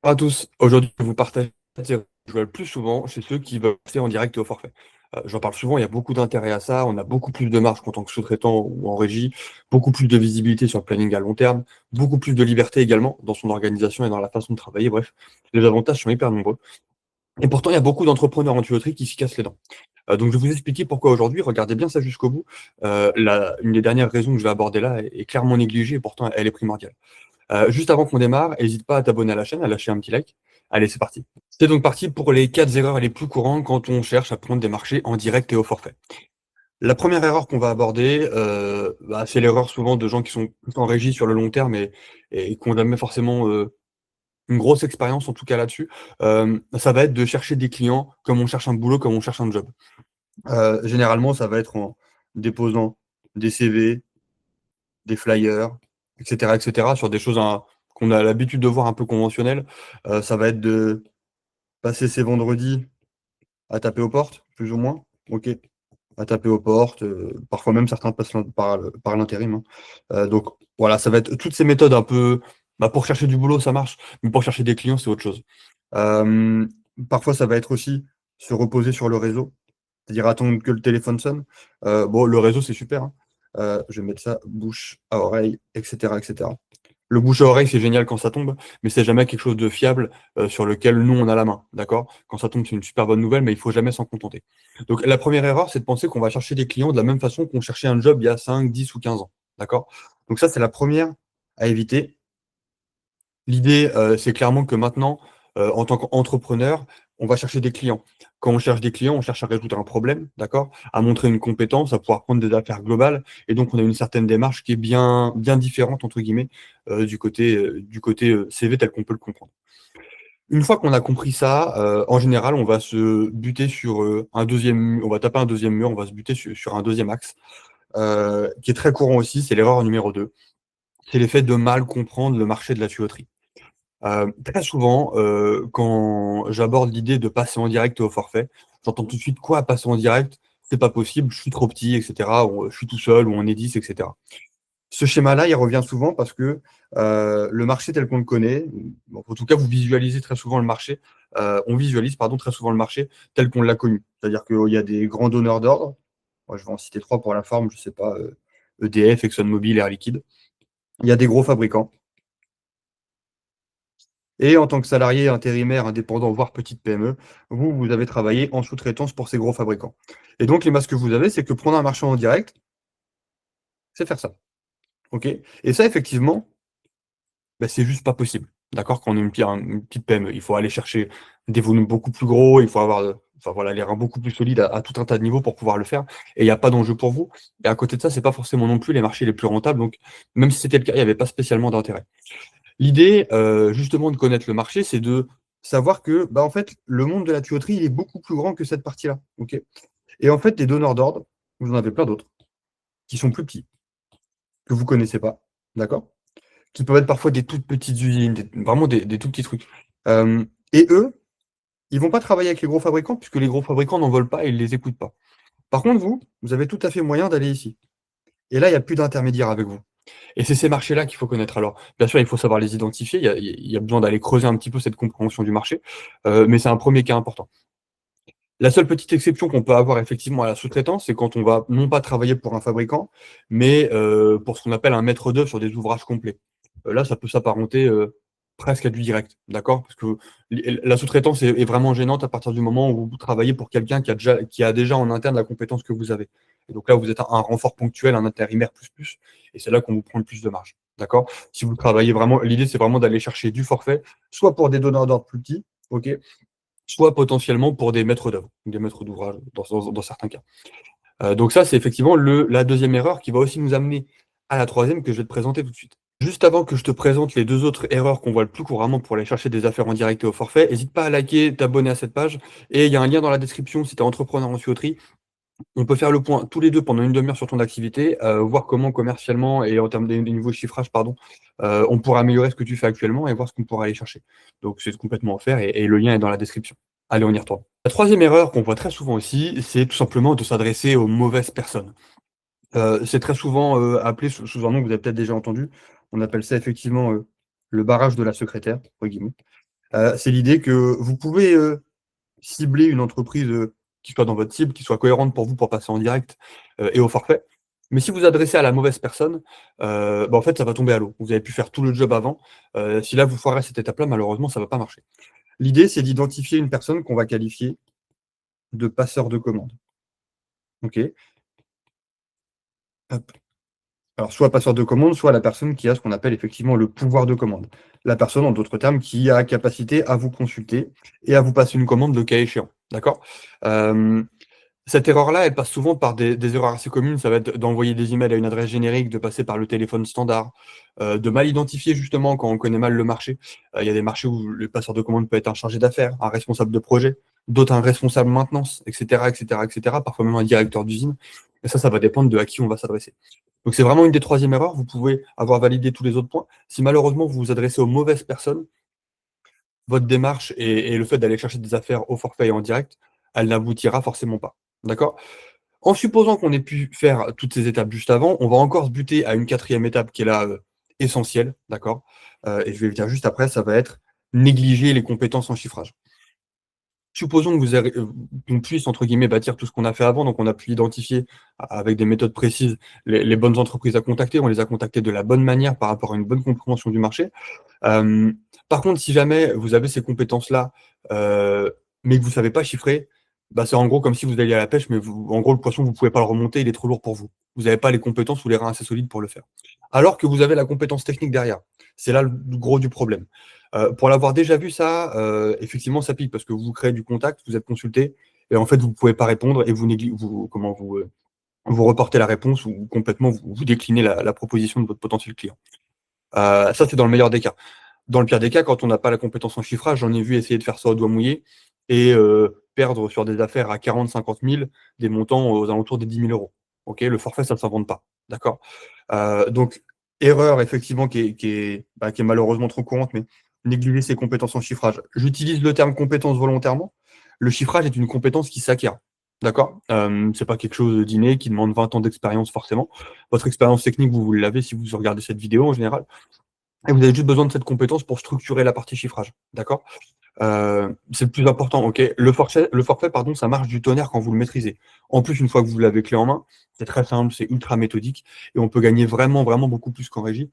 Bonjour à tous, aujourd'hui je vais vous partager ce que je vois le plus souvent chez ceux qui veulent passer en direct et au forfait. J'en parle souvent, il y a beaucoup d'intérêt à ça, on a beaucoup plus de marge qu'en tant que sous-traitant ou en régie, beaucoup plus de visibilité sur le planning à long terme, beaucoup plus de liberté également dans son organisation et dans la façon de travailler, bref, les avantages sont hyper nombreux. Et pourtant, il y a beaucoup d'entrepreneurs en tuyauterie qui s'y cassent les dents. Donc je vais vous expliquer pourquoi aujourd'hui, regardez bien ça jusqu'au bout. Une des dernières raisons que je vais aborder là est clairement négligée et pourtant elle est primordiale. Juste avant qu'on démarre, n'hésite pas à t'abonner à la chaîne, à lâcher un petit like. Allez, c'est parti. C'est donc parti pour les 4 erreurs les plus courantes quand on cherche à prendre des marchés en direct et au forfait. La première erreur qu'on va aborder, c'est l'erreur souvent de gens qui sont plus en régie sur le long terme et qui ont jamais forcément, une grosse expérience en tout cas là-dessus. Ça va être de chercher des clients comme on cherche un boulot, comme on cherche un job. Généralement, ça va être en déposant des CV, des flyers, et cetera, sur des choses, qu'on a l'habitude de voir un peu conventionnelles. Ça va être de passer ses vendredis à taper aux portes, plus ou moins. OK. À taper aux portes, parfois même certains passent par l'intérim, hein. Donc voilà, ça va être toutes ces méthodes un peu, pour chercher du boulot, ça marche, mais pour chercher des clients, c'est autre chose. Hem, Parfois, ça va être aussi se reposer sur le réseau, c'est-à-dire attendre que le téléphone sonne. Bon, le réseau, c'est super, hein. Je vais mettre ça bouche à oreille, et cetera, et cetera. Le bouche à oreille, c'est génial quand ça tombe, mais c'est jamais quelque chose de fiable, sur lequel nous, on a la main, d'accord? Quand ça tombe, c'est une super bonne nouvelle, mais il faut jamais s'en contenter. Donc la première erreur, c'est de penser qu'on va chercher des clients de la même façon qu'on cherchait un job il y a 5, 10 ou 15 ans, d'accord? Donc ça, c'est la première à éviter. L'idée, c'est clairement que maintenant, en tant qu'entrepreneur, on va chercher des clients. Quand on cherche des clients, on cherche à résoudre un problème, d'accord? À montrer une compétence, à pouvoir prendre des affaires globales et donc on a une certaine démarche qui est bien «différente» entre guillemets, du côté CV tel qu'on peut le comprendre. Une fois qu'on a compris ça, en général, on va se buter sur, un deuxième. On va taper un deuxième mur, on va se buter sur un deuxième axe, qui est très courant aussi, c'est l'erreur numéro 2. C'est l'effet de mal comprendre le marché de la tuyauterie. Très souvent, quand j'aborde l'idée de passer en direct au forfait, j'entends tout de suite: «Quoi, passer en direct? C'est pas possible, je suis trop petit et cetera», ou «Je suis tout seul» ou «On est 10» et cetera. Ce schéma-là, il revient souvent parce que, le marché tel qu'on le connaît, bon, en tout cas, vous visualisez très souvent le marché, on visualise, pardon, très souvent le marché tel qu'on l'a connu. C'est-à-dire qu'il y a des grands donneurs d'ordre. Moi, je vais en citer 3 pour la forme, je sais pas, EDF, ExxonMobil, Air Liquide. Il y a des gros fabricants. Et en tant que salarié intérimaire, indépendant, voire petite PME, vous avez travaillé en sous-traitance pour ces gros fabricants. Et donc l'image que vous avez, c'est que prendre un marché en direct, c'est faire ça. OK? Et ça, effectivement, c'est juste pas possible. D'accord? Quand on est une petite PME, il faut aller chercher des volumes beaucoup plus gros, il faut avoir, enfin voilà, les reins beaucoup plus solides à tout un tas de niveaux pour pouvoir le faire et il y a pas d'enjeu pour vous. Et à côté de ça, c'est pas forcément non plus les marchés les plus rentables, donc même si c'était le cas, il y avait pas spécialement d'intérêt. L'idée, justement de connaître le marché, c'est de savoir que, en fait, le monde de la tuyauterie, il est beaucoup plus grand que cette partie-là, OK? Et en fait, des donneurs d'ordre, vous en avez plein d'autres, qui sont plus petits, que vous connaissez pas, d'accord? Qui peuvent être parfois des toutes petites usines, vraiment des tout petits trucs. Et eux, ils vont pas travailler avec les gros fabricants, puisque les gros fabricants n'en veulent pas et ils les écoutent pas. Par contre, vous avez tout à fait moyen d'aller ici. Et là, il y a plus d'intermédiaire avec vous. Et c'est ces marchés-là qu'il faut connaître. Alors, bien sûr, il faut savoir les identifier. Il y a besoin d'aller creuser un petit peu cette compréhension du marché, mais c'est un premier cas important. La seule petite exception qu'on peut avoir effectivement à la sous-traitance, c'est quand on va non pas travailler pour un fabricant, mais pour ce qu'on appelle un maître d'œuvre sur des ouvrages complets. Là, ça peut s'apparenter, presque à du direct, d'accord? Parce que la sous-traitance est vraiment gênante à partir du moment où vous travaillez pour quelqu'un qui a déjà en interne la compétence que vous avez. Et donc là, vous êtes un renfort ponctuel, un intérimaire plus, plus, et c'est là qu'on vous prend le plus de marge, d'accord? Si vous travaillez vraiment, l'idée, c'est vraiment d'aller chercher du forfait, soit pour des donneurs d'ordre plus petits, OK? Soit potentiellement pour des maîtres d'œuvre, des maîtres d'ouvrage dans certains cas. Donc ça, c'est effectivement la deuxième erreur qui va aussi nous amener à la troisième que je vais te présenter tout de suite. Juste avant que je te présente les 2 autres erreurs qu'on voit le plus couramment pour aller chercher des affaires en direct et au forfait, hésite pas à liker, t'abonner à cette page et il y a un lien dans la description si tu es entrepreneur en tuyauterie. On peut faire le point tous les 2 pendant une demi heure sur ton activité, voir comment commercialement et en termes des niveaux de chiffrage, pardon, on pourrait améliorer ce que tu fais actuellement et voir ce qu'on pourrait aller chercher. Donc c'est complètement offert et le lien est dans la description. Allez, on y retourne. La troisième erreur qu'on voit très souvent aussi, c'est tout simplement de s'adresser aux mauvaises personnes. C'est très souvent, appelé sous un nom que vous avez peut-être déjà entendu. On appelle ça effectivement, le «barrage de la secrétaire», entre guillemets. C'est l'idée que vous pouvez, cibler une entreprise, qui soit dans votre cible, qui soit cohérente pour vous pour passer en direct, et au forfait. Mais si vous adressez à la mauvaise personne, bah, en fait, ça va tomber à l'eau. Vous avez pu faire tout le job avant, si là vous foirez cette étape-là, malheureusement, ça va pas marcher. L'idée, c'est d'identifier une personne qu'on va qualifier de passeur de commande. OK? Hop. Alors, soit passeur de commande, soit la personne qui a ce qu'on appelle effectivement le pouvoir de commande. La personne, en d'autres termes, qui a capacité à vous consulter et à vous passer une commande le cas échéant. D'accord? Hem Cette erreur-là, elle passe souvent par des erreurs assez communes. Ça va être d'envoyer des emails à une adresse générique, de passer par le téléphone standard, de mal identifier justement quand on connaît mal le marché. Il y a des marchés où le passeur de commande peut être un chargé d'affaires, un responsable de projet, d'autres un responsable maintenance, et cetera, et cetera, et cetera, parfois même un directeur d'usine. Et ça va dépendre de à qui on va s'adresser. Donc c'est vraiment une des 3e erreurs. Vous pouvez avoir validé tous les autres points. Si malheureusement vous vous adressez aux mauvaises personnes, votre démarche et le fait d'aller chercher des affaires au forfait et en direct, elle n'aboutira forcément pas. D'accord? En supposant qu'on ait pu faire toutes ces étapes juste avant, on va encore se buter à une 4e étape qui est là, essentielle, d'accord? Et je vais le dire juste après, ça va être négliger les compétences en chiffrage. Supposons que qu'on puisse entre guillemets «bâtir» tout ce qu'on a fait avant, donc on a pu identifier avec des méthodes précises les bonnes entreprises à contacter, on les a contactées de la bonne manière par rapport à une bonne compréhension du marché. Hem, Par contre, si jamais vous avez ces compétences-là, mais que vous savez pas chiffrer, bah, c'est en gros comme si vous alliez à la pêche, mais vous en gros, le poisson, vous pouvez pas le remonter, il est trop lourd pour vous. Vous avez pas les compétences ou les reins assez solides pour le faire. Alors que vous avez la compétence technique derrière. C'est là le gros du problème. Pour l'avoir déjà vu ça, effectivement, ça pique parce que vous créez du contact, vous êtes consulté et en fait, vous pouvez pas répondre et vous reportez la réponse ou complètement vous déclinez la proposition de votre potentiel client. Ça, c'est dans le meilleur des cas. Dans le pire des cas, quand on n'a pas la compétence en chiffrage, j'en ai vu essayer de faire ça au doigt mouillé et perdre sur des affaires à 40 000-50 000 des montants aux alentours des 10 000 €. OK? Le forfait, ça ne s'invente pas. D'accord? Donc erreur effectivement qui est malheureusement trop courante, mais négliger ses compétences en chiffrage. J'utilise le terme compétence volontairement. Le chiffrage est une compétence qui s'acquiert. D'accord? C'est pas quelque chose d'inné qui demande 20 ans d'expérience forcément. Votre expérience technique, vous l'avez si vous regardez cette vidéo en général. Et vous avez juste besoin de cette compétence pour structurer la partie chiffrage, d'accord? C'est le plus important, OK. Le forfait, pardon, ça marche du tonnerre quand vous le maîtrisez. En plus, une fois que vous l'avez clé en main, c'est très simple, c'est ultra méthodique et on peut gagner vraiment, vraiment beaucoup plus qu'en régie.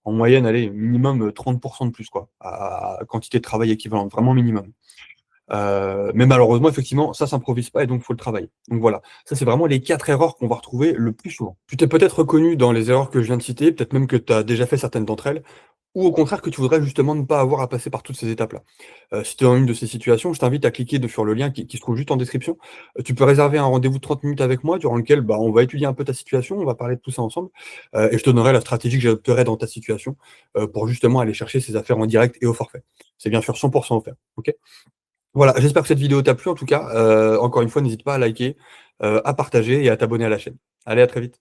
En moyenne, allez, minimum, 30 de plus, quoi, à quantité de travail équivalente, vraiment minimum. Mais malheureusement, effectivement, ça s'improvise pas et donc faut le travailler. Donc voilà, ça, c'est vraiment les 4 erreurs qu'on va retrouver le plus souvent. Tu t'es peut-être reconnu dans les erreurs que je viens de citer, peut-être même que tu as déjà fait certaines d'entre elles. Ou au contraire que tu voudrais justement ne pas avoir à passer par toutes ces étapes-là. Si tu es dans une de ces situations, je t'invite à cliquer sur le lien qui se trouve juste en description. Tu peux réserver un rendez-vous de 30 minutes avec moi durant lequel, bah, on va étudier un peu ta situation, on va parler de tout ça ensemble, et je te donnerai la stratégie que j'adopterai dans ta situation, pour justement aller chercher ces affaires en direct et au forfait. C'est bien sûr 100 offert, OK? Voilà, j'espère que cette vidéo t'a plu en tout cas. Encore une fois, n'hésite pas à liker, à partager et à t'abonner à la chaîne. Allez, à très vite.